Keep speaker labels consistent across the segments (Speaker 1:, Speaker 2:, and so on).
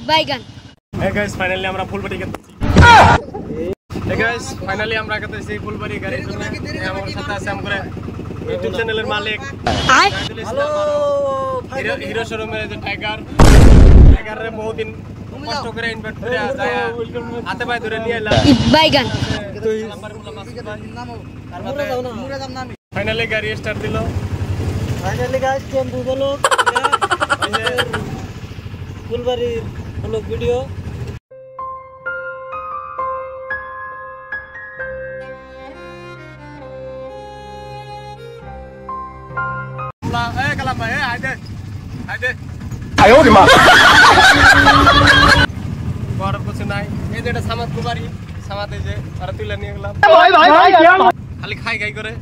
Speaker 1: বাইগান
Speaker 2: Hey guys, finally আমরা ফুলবাড়ি গেছি। Hey guys, finally আমরা গেছি ফুলবাড়ি গাড়ির জন্য। আমার সাথে আছে আমার ইউটিউব চ্যানেলের মালিক। হ্যালো হিরো শোরুমের যে টাইগারের বহুদিন কষ্ট করে ইনভাইট করে যায় হাতে পায়ে ধরে নিয়ে এলাম
Speaker 1: বাইগান
Speaker 2: ফাইনালি গাড়ি স্টার্ট দিল।
Speaker 3: ফাইনালি গাইস টেম্পু বলো ফুলবাড়ির ব্লগ ভিডিও
Speaker 2: কালাম ভাই আইদে বড় কিছু নাই এই যে এটা সামাদ কুমারী সামাদ এই যে আর তুলে নিয়ে গেলাম খালি খাই খাই করে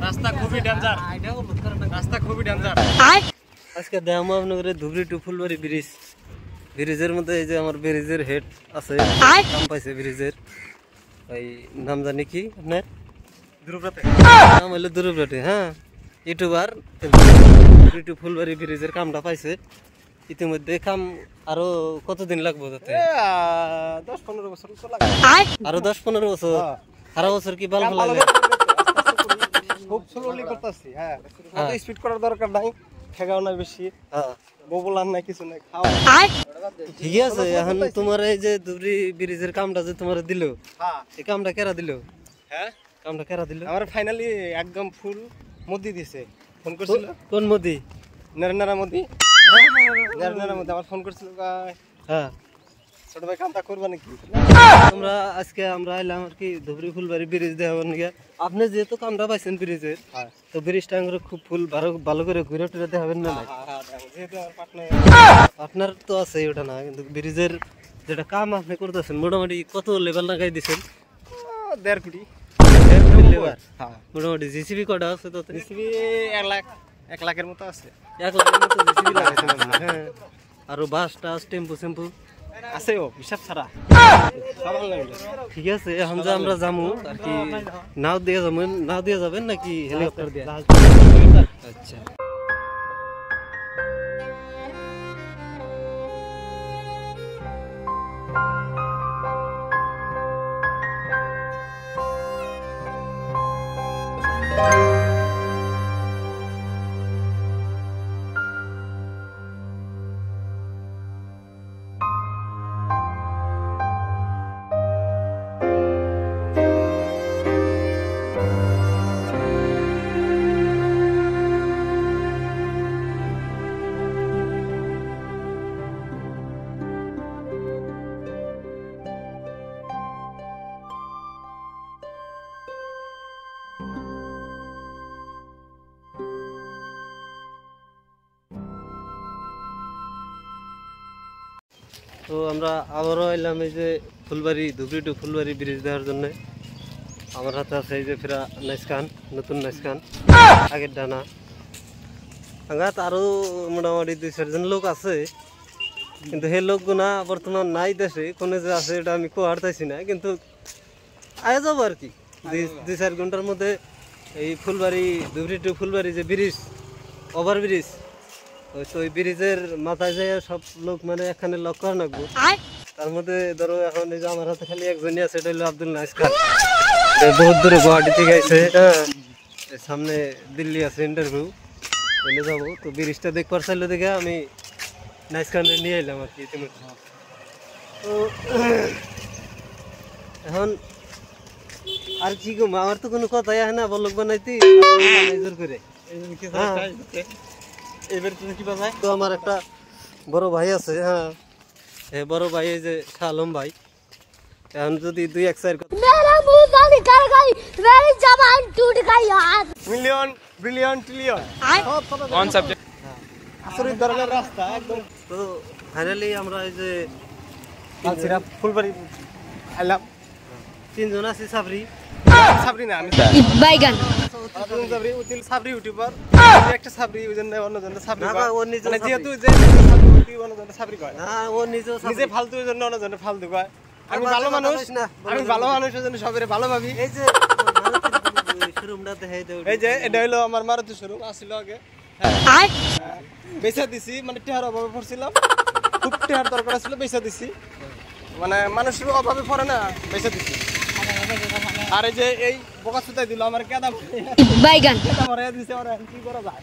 Speaker 2: রাস্তা খুবই ডেঞ্জার
Speaker 3: আজকে দেখাবো আপনাদের ধুবড়ি টু ফুলবাড়ি ব্রিজের মধ্যে এই যে আমার ব্রিজের হেড আছে নাম পাইছে ব্রিজের ওই নাম জানি কি আপনার নাম হলো ধ্রুবরাতে হ্যাঁ ইউটিউবার ধুবড়ি টু ফুলবাড়ি ব্রিজের কামটা পাইছে ইতিমধ্যে কাম আরো কতদিন লাগবে তাতে
Speaker 2: 10-15 বছর তো লাগে
Speaker 3: আরো 10-15 বছর সারা বছর কি ভালো লাগে
Speaker 2: খুব স্লোলি করতেছি হ্যাঁ অত স্পিড করার দরকার নাই ঠেকাও না বেশি
Speaker 3: হ্যাঁ
Speaker 2: ববলার নাই কিছু নাই খাও
Speaker 3: ঠিক আছে এখন তোমার এই যে ধুবড়ি ব্রিজের কামটা যে তোমার দিল
Speaker 2: হ্যাঁ
Speaker 3: এই কামটা কেরা দিল
Speaker 2: হ্যাঁ
Speaker 3: কামটা কেরা দিল
Speaker 2: আমার ফাইনালি একদম ফুল মোদি দিছে ফোন করছিল
Speaker 3: কোন মোদি
Speaker 2: নরেন্দ্র মোদি নরেন্দ্র মোদি আমার ফোন করছিল
Speaker 3: হ্যাঁ
Speaker 2: ছোট ভাই কামটা করবা নাকি
Speaker 3: তোমরা আজকে আমরা এলাম আর কি ধুবড়ি ফুলবাড়ি ব্রিজ দেখাবার নিয়ে আপনি যেহেতু কামটা পাইছেন ব্রিজের তো ব্রিজটা আমরা খুব ফুল ভালো করে ঘুরে টুরে দেখাবেন না
Speaker 2: যেহেতু আমার পার্টনার
Speaker 3: আপনার তো আছে ওটা না কিন্তু ব্রিজের যেটা কাম আপনি করতেছেন মোটামুটি কত লেভেল লাগাই দিচ্ছেন
Speaker 2: 1.5 কোটি
Speaker 3: লেবার
Speaker 2: হ্যাঁ
Speaker 3: মোটামুটি জিসিবি কটা আছে তো
Speaker 2: জিসিবি 1 লাখের মতো আছে
Speaker 3: 1 লাখের মতো জিসিবি লাগাইছেন আপনি হ্যাঁ আরো বাস টাস টেম্পু সেম্পু
Speaker 2: আছে ও হিসাব ছাড়া সবাই লাগে
Speaker 3: ঠিক আছে এখন যে আমরা যাবো আর কি নাও দিয়ে যাবেন নাকি হেলিকপ্টার দিয়ে আচ্ছা তো আমরা আবারও এলাম এই যে ফুলবাড়ি ধুবড়ি টু ফুলবাড়ি ব্রিজ দেওয়ার জন্য আমার হাতে আছে এই যে ফেরা নাইসখান নতুন নাইসখান আগের ডানা আঘাত আরও মোটামুটি 2-4 লোক আছে কিন্তু সেই লোকগুনা বর্তমান নাই দেশে কোনে যে আছে এটা আমি কোয়ারতাইছি না কিন্তু আয় যাবো আর কি 2-4 ঘন্টার মধ্যে এই ফুলবাড়ি ধুবড়ি টু ফুলবাড়ি যে ব্রিজ ওভার ব্রিজ তো ওই ব্রিজের মাথায় যায় সব লোক মানে এখানে লক্ষ্য রাখবো তার মধ্যে ধরো এখন এই যে আমার হাতে খালি একজনই আছে এটা হলো আব্দুল নাইস খান বহুত দূরে গুয়াহাটি থেকে আইছে হ্যাঁ সামনে দিল্লি আছে ইন্টারভিউ বলে যাবো তো ব্রিজটা দেখবার চাইলে দেখে আমি নাইস খানরে নিয়ে এলাম আর কি ইতিমধ্যে তো এখন আর কি কম আমার তো কোনো কথাই হয় না বলক বানাইতি জোর করে এবার তুমি কি বাজায় তো আমার একটা বড় ভাই আছে হ্যাঁ এই বড় ভাই এই যে শালম ভাই এখন যদি 2-1 কথা
Speaker 1: मेरा मुंह से निकल गई मेरी जबान टूट गई यार
Speaker 2: মিলিয়ন বিলিয়ন ট্রিলিয়ন সব কথা অন সাবজেক্ট আসলে ধরনের রাস্তা একদম
Speaker 3: তো ফাইনালি আমরা এই যে
Speaker 2: আলসিরা ফুলবাড়ি আইলাম
Speaker 3: 3 জন আছি সাবরি
Speaker 2: সাবরিনা আমি
Speaker 1: বাইগান
Speaker 2: তুমি সাবরি উতিল সাবরি ইউটিউবার একটা সাবরি ওজন অন্যজন সাবরি
Speaker 3: না ও নিজে
Speaker 2: মানে যেহেতু যে সাবরি উতি অন্যজন সাবরি কয়
Speaker 3: না ও নিজে
Speaker 2: নিজে ফালতু ওজন অন্যজন ফালতু কয় আমি ভালো মানুষ আমি ভালো মানুষের জন্য সবারে ভালো ভাবি
Speaker 3: এই যে শোরুমটা দেখাই দাও
Speaker 2: এই যে এটা হলো আমার মারুতি শোরুম আসছিল আগে
Speaker 1: আর
Speaker 2: বেচা দিছি মানে টেহার অভাবে পড়ছিলাম খুব টেহার দরকার ছিল বেচা দিছি মানে মানুষের অভাবে পড়ে না বেচা দিছি আর এই যে এই বোকা সুতাই দিল আমার কেদা
Speaker 1: বাইগান
Speaker 2: কেদা মরে দিছে ওরা কি করা যায়